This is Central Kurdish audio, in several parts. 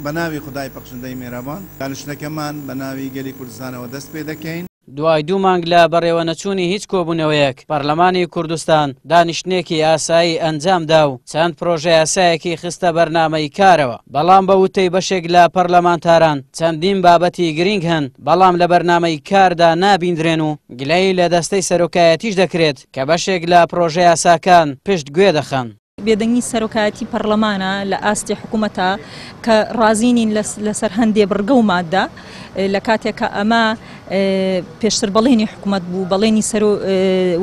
بەناوی خدای بەخشندەی میێرەبان دانیشتەکەمان بەناوی گەلی کوردستانەوە دەست پێ دەکەین. دوای 2 مانگ لە بەڕێوەنەچوونی هیچ کۆبوونەوەیەک پەرلەمانی کوردستان دانیشتنێکی ئاسایی ئەنجامدا و چەند پرۆژە یاسایەکی خستە بەرنامەی کارەوە، بەڵام بە وتەی بەشێک لە پەرلەمانتاران چەندین بابەتی گرنگ هەن بەڵام لە بەرنامەی کاردا نابیندرێن و گلەی لە دەستەی سەرۆکایەتیش دەکرێت کە بەشێک لە پرۆژە یاساکان پشت گوێ دەخەن. بێدەنگی سەرۆکایەتی پەرلەمانە لە ئاستی حکوومەتە کە ڕازینین لەسەر هەندێ بڕگە و مادە لە کاتێکە ئەمە پێشتر بەڵێنی حکوومەت بوو، بەڵێنی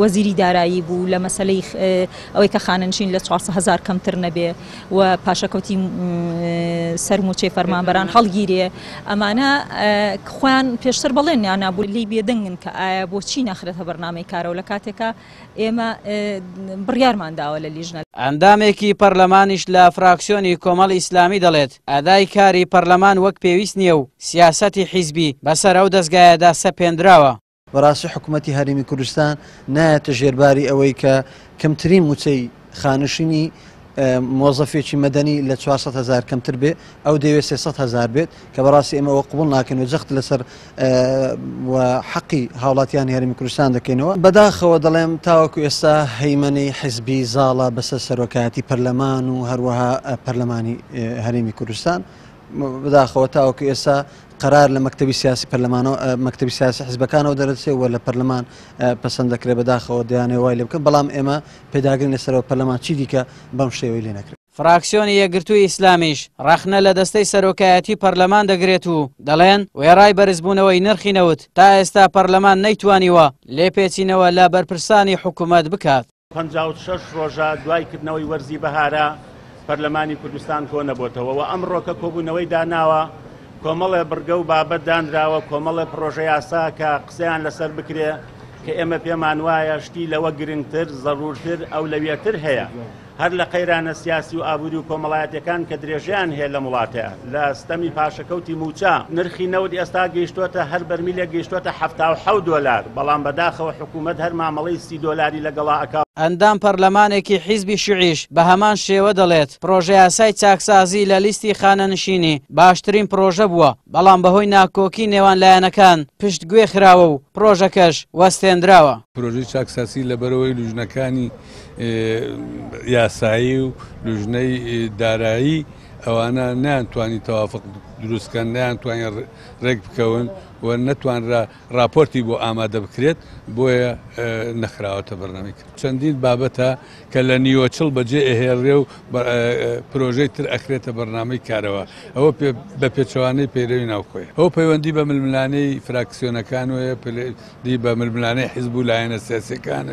وەزیری دارایی بوو لە مەسەلەی ئەوەی کە خانەنشین لە 400,000 کەمتر نەبێ و پاشەکەوتی سەرموچێ فەرمانبەران هەڵگیرێ. ئەمانە خۆیان پێشتر بەڵێنیان نابوو لی بێدەنگن کە ئایا بۆچی نەخرێتە بەرنامەی کارەوە لە کاتێکە ئێمە بڕیارمان داوە لە لیژنە. ئەندامێکی پەرلەمانیش لە فراکسیۆنی کۆمەڵ ئیسلامی دەڵێت ئەدای کاری پەرلەمان وەک پێویست نییە و سیاسەتی حیزبی بەسەر ئەو دەستگایەدا سەپێنراوە. بەڕاستی حکوومەتی هەرێمی کوردستان نایەتە ژێرباری ئەوەی کە کەمترین موچەی خانشینی مۆزەفێکی مەدەنی لە 400,000 کەمتر بێ، ئەو دەوێت 300,000 بێت کە بەڕاستی ئێمە ئەوە قبول ناکەین و جەخت لەسەر حەقی هاوڵاتیانی هەرێمی کوردستان دەکەینەوە. بەداخەوە دەڵێم تاوەکو ئێستا هەیمەنەی حیزبی زاڵە بەسەر سەرۆکایەتی پەرلەمان و هەروەها پەرلەمانی هەرێمی کوردستان. بەداخەوە تاوەکو ئێستا قرار لە مەکتەبی سیاسی پەرلەمانەوە مەکتەبی سیاسی حیزبەکانەوە دەرەچێت لە پەرلەمان پەسەند دەکرێت بەداخەوە دەیانێ وای لێ بکەن، بەڵام ئێمە پێداگرین لەسەرەوە پەرلەمان چی دیکە بەم شێوەی لێ نەکرێت. فراکسیۆنی یەکگرتووی ئیسلامیش ڕەخنە لە دەستەی سەرۆکایەتی پەرلەمان دەگرێت و دەڵێن وێڕای بەرزبوونەوەی نرخی نەوت تا ئێستا پەرلەمان نەیتوانیوە لێپێچینەوە لە بەرپرسانی حکوومەت بکات. 56 ڕۆژە دوایکردنەوەی وەرزی بەهارە پەرلەمانی کوردستان کۆ نەبووتەوە و ئەمڕۆکە کۆبوونەوەی داناوە کۆمەڵێ بڕگە و بابەت دانراوە، کۆمەڵێ پرۆژە یاسا کە قسەیان لەسەر بکرێ کە ئێمە پێمان وایە شتی لەوە گرنگتر زەڕورتر ئەو لەوێتر هەیە. هەر لە قەیرانە سیاسی و ئابووری و کۆمەڵایەتەکان کە درێژیان هەیە لە وڵاتەیە لە ستەمی پاشەکەوتی موچە نرخی نەوت ئێستا گەیشتوتە هەر بەرمیلێک گەیشتوتە 77 دۆلار، بەڵام بەداخەوە حکوومەت هەر مامەڵەی 30 دۆلاری لەگەڵا ئەکا. ئەندام پەرلەمانێکی حیزبی شیعیش بە هەمان شێوە دەڵێت پرۆژە یاسای چاکسازی لە لیستی خانەنشینی باشترین پرۆژە بووە، بەڵام بەهۆی ناکۆکی نێوان لایەنەکان پشت گوێ خراوە و پرۆژەکەش وەستێنراوە. پرۆژەی چاکسازی لەبەرەوەی لوژنەکانی یاسایی و لوژنەی دارایی ئەوانە نەیانتوانی تەوافق دروستکەن، نەیانتوانین ڕێک بکەون و نەتوانرا راپۆرتی بۆ ئامادە بکرێت، بۆیە نەخراوەتە بەرنامەی کرد. چەندین بابەتە کە لە نیوەچڵ بەجێ ئەهێڕێ و پرۆژەی تر ئەخرێتە بەرنامەی کارەوە، ئەوە بە پێچەوانەی پەیرەوی ناوخۆیە. ئەو پەیوەندی بە ململانەی فراکسیۆنەکان وەیە، پەیوەندی بە ململانەی حیزب و لایەنە سیاسیەکان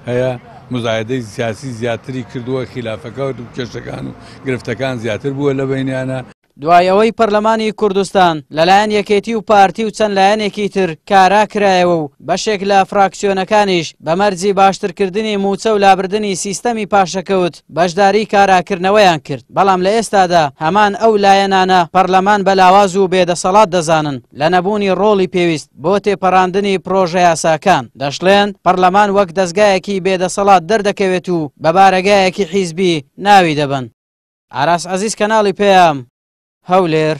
هەیە، مزایدەی سیاسی زیاتری کردووە، خلافەکە و کێشەکان و گرفتەکان زیاتر بووە لە بینیانە. دوای ئەوەی پەرلەمانی کوردستان لەلایەن یەکێتی و پارتی و چەند لایەنێکی تر کارا کرایەوە و بەشێک لە فراکسیۆنەکانیش بەمەرجی باشترکردنی موچە و لابردنی سیستەمی پاشەکەوت بەشداری کاراکردنەوەیان کرد، بەڵام لە ئێستادا هەمان ئەو لایەنانە پەرلەمان بەلاواز و بێدەسەڵات دەزانن لە نەبوونی ڕۆڵی پێویست بۆ تێپەڕاندنی پرۆژە یاساکان. دەشڵێن پەرلەمان وەک دەستگایەکی بێدەسەڵات دەردەکەوێت و بە بارەگایەکی حیزبی ناوی دەبن. ئاراس عەزیز کەناڵی پێیام هەولێر.